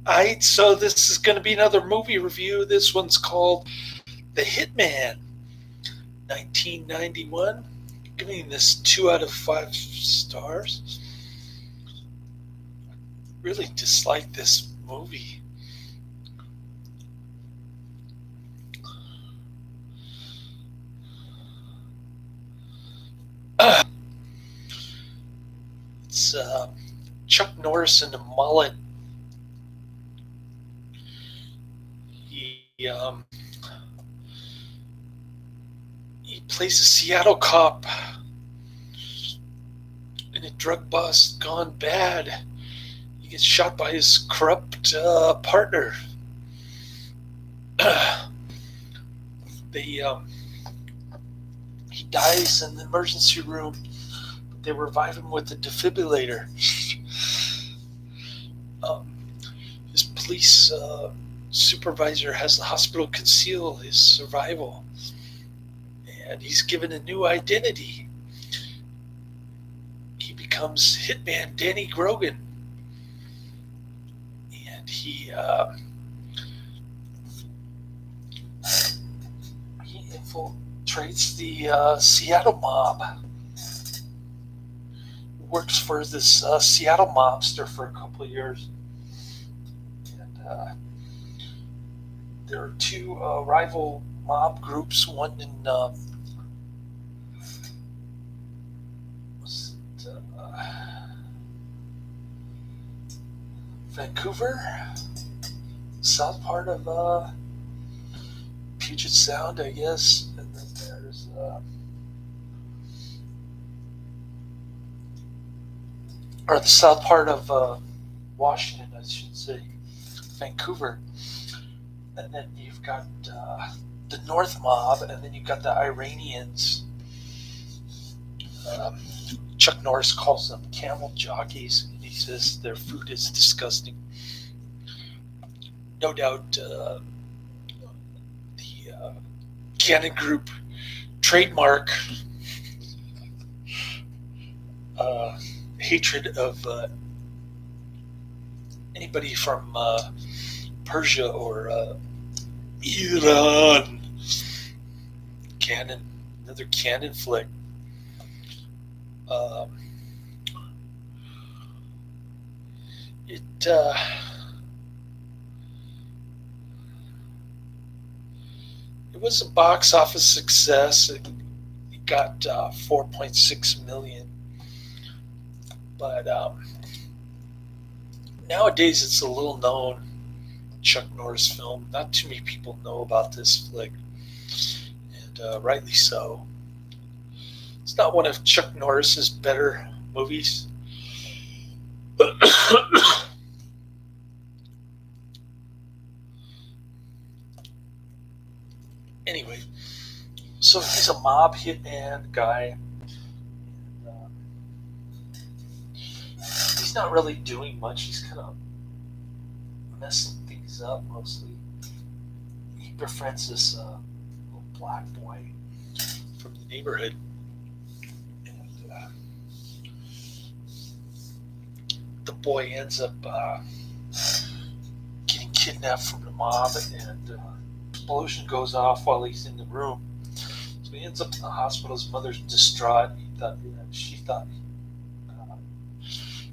Alright, so this is going to be another movie review. This one's called The Hitman, 1991. Giving this 2 out of 5 stars. Really dislike this movie. It's Chuck Norris in a mullet. He plays a Seattle cop in a drug bust gone bad. He gets shot by his corrupt partner. He dies in the emergency room. But they revive him with a defibrillator. His police supervisor has the hospital conceal his survival, and he's given a new identity. He becomes Hitman Danny Grogan, and he infiltrates the Seattle mob. Works for this Seattle mobster for a couple of years, and there are two rival mob groups. One in Vancouver, south part of Puget Sound, I guess, and then there's or the south part of Washington, I should say, Vancouver. And then you've got the North Mob, and then you've got the Iranians. Chuck Norris calls them camel jockeys, and he says their food is disgusting. No doubt the Cannon Group trademark hatred of anybody from Persia or Iran. Cannon, another Cannon flick. It was a box office success. It got 4.6 million, but nowadays it's a little known Chuck Norris film. Not too many people know about this flick, and rightly so. It's not one of Chuck Norris's better movies. Anyway, so he's a mob hitman guy. And, he's not really doing much. He's kind of messing things up mostly. He befriends this little black boy from the neighborhood. And the boy ends up getting kidnapped from the mob, and explosion goes off while he's in the room. So he ends up in the hospital. His mother's distraught. She thought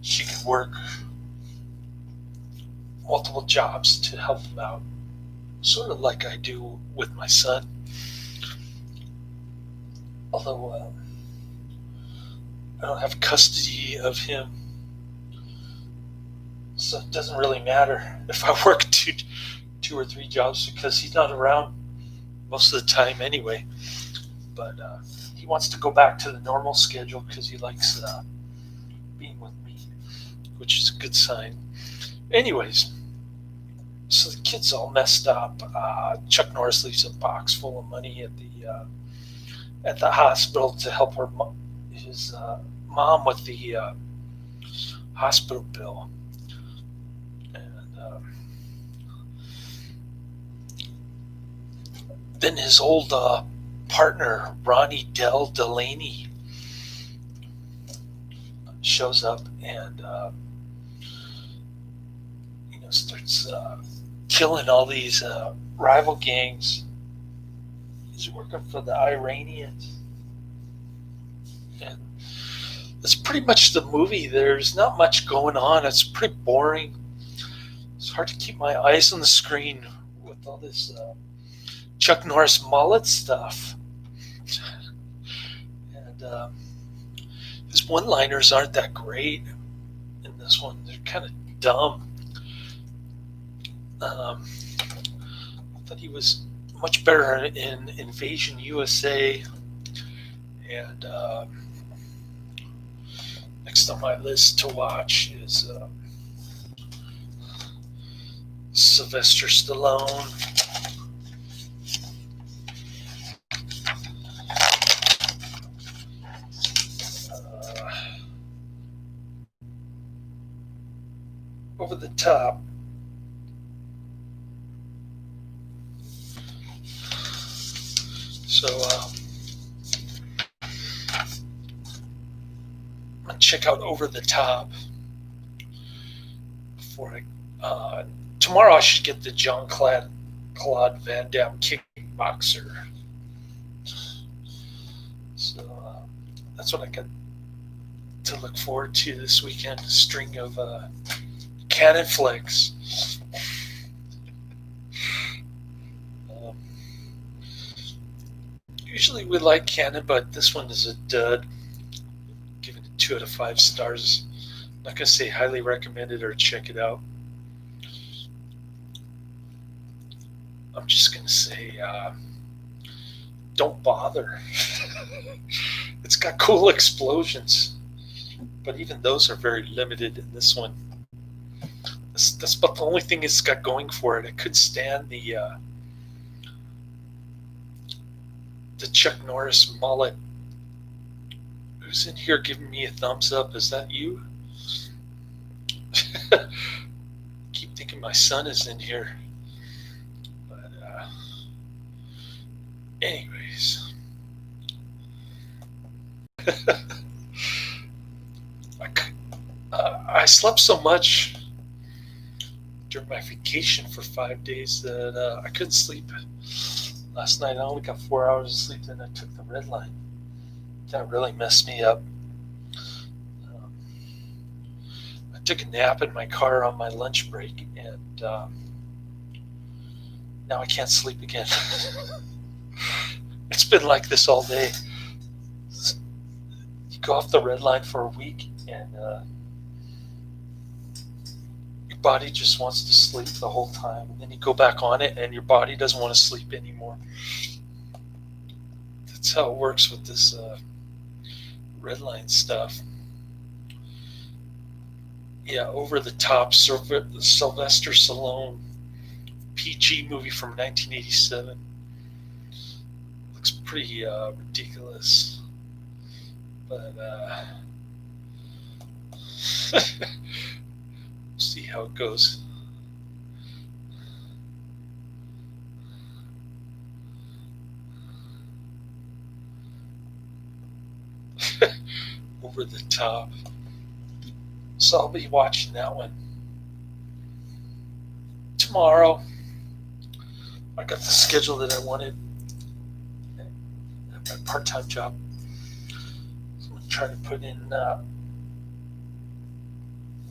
she could work multiple jobs to help him out, sort of like I do with my son. Although I don't have custody of him, so it doesn't really matter if I work two or three jobs because he's not around most of the time anyway. But he wants to go back to the normal schedule because he likes being with me, which is a good sign. Anyways, so the kid's all messed up. Chuck Norris leaves a box full of money at the hospital to help his mom with the hospital bill. Then his old partner, Ronnie Delaney, shows up and starts killing all these rival gangs. He's working for the Iranians. And that's pretty much the movie. There's not much going on. It's pretty boring. It's hard to keep my eyes on the screen with all this Chuck Norris mullet stuff. And his one-liners aren't that great in this one. They're kind of dumb. I thought he was much better in Invasion USA. And next on my list to watch is Sylvester Stallone. Over the Top. So I'm gonna check out Over the Top before I. Tomorrow I should get the Jean-Claude Van Damme Kickboxer. So that's what I got to look forward to this weekend. A string of Cannon flicks. Usually we like Cannon, but this one is a dud. Give it 2 out of 5 stars. I'm not going to say highly recommended or check it out. I'm just going to say don't bother. It's got cool explosions, but even those are very limited in this one. That's about the only thing it's got going for it. I could stand the Chuck Norris mullet. Who's in here giving me a thumbs up? Is that you? Keep thinking my son is in here. But anyways. I slept so much during my vacation for 5 days that I couldn't sleep. Last night I only got 4 hours of sleep, then I took the red line. That really messed me up. I took a nap in my car on my lunch break, and now I can't sleep again. It's been like this all day. You go off the red line for a week, and your body just wants to sleep the whole time, and then you go back on it and your body doesn't want to sleep anymore. That's how it works with this red line stuff. Yeah, Over the Top, Sylvester Stallone, PG movie from 1987. Looks pretty ridiculous, but see how it goes. Over the Top. So I'll be watching that one tomorrow. I got the schedule that I wanted at my part-time job. So I'm going to try to put in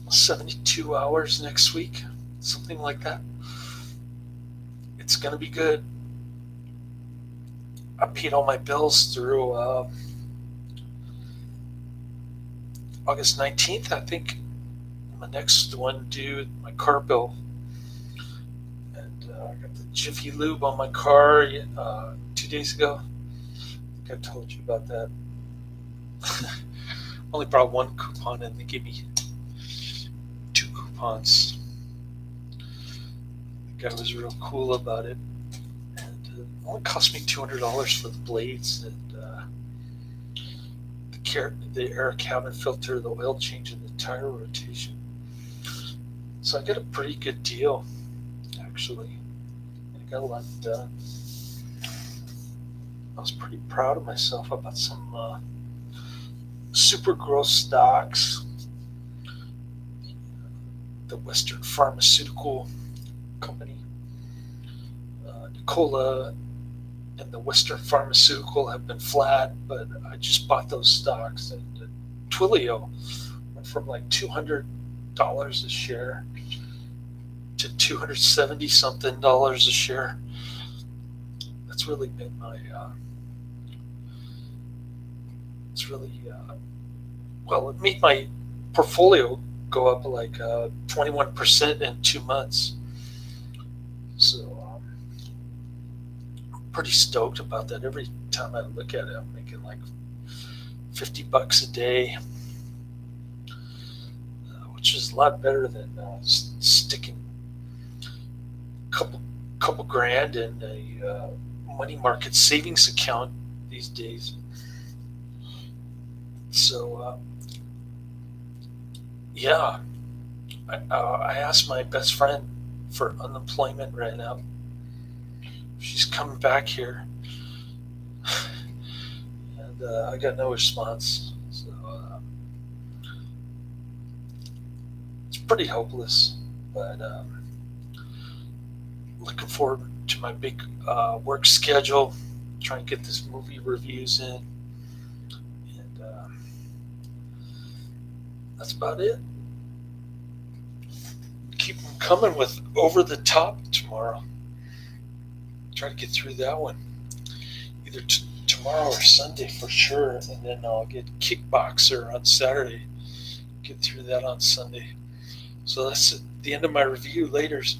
72 hours next week, something like that. It's going to be good. I paid all my bills through August 19th, I think. My next one due, my car bill. And I got the Jiffy Lube on my car 2 days ago. I think I told you about that. Only brought one coupon and they gave me 2 coupons. The guy was real cool about it. And it only cost me $200 for the blades and the air cabin filter, the oil change, and the tire rotation. So I got a pretty good deal, actually. I got a lot done. I was pretty proud of myself. I bought some super gross stocks. the Western Pharmaceutical Company. Nicola and the Western Pharmaceutical have been flat, but I just bought those stocks. And Twilio went from like $200 a share to $270 something a share. That's really been my well, it made my portfolio go up like 21% in 2 months. So I'm pretty stoked about that. Every time I look at it, I'm making like $50 a day, which is a lot better than sticking a couple grand in a money market savings account these days. So yeah, I asked my best friend for unemployment right now. She's coming back here, and I got no response. So it's pretty hopeless. But looking forward to my big work schedule, trying to get this movie reviews in, and that's about it. Keep them coming with Over the Top tomorrow. Try to get through that one either tomorrow or Sunday for sure, and then I'll get Kickboxer on Saturday. Get through that on Sunday. So that's the end of my review. Laters.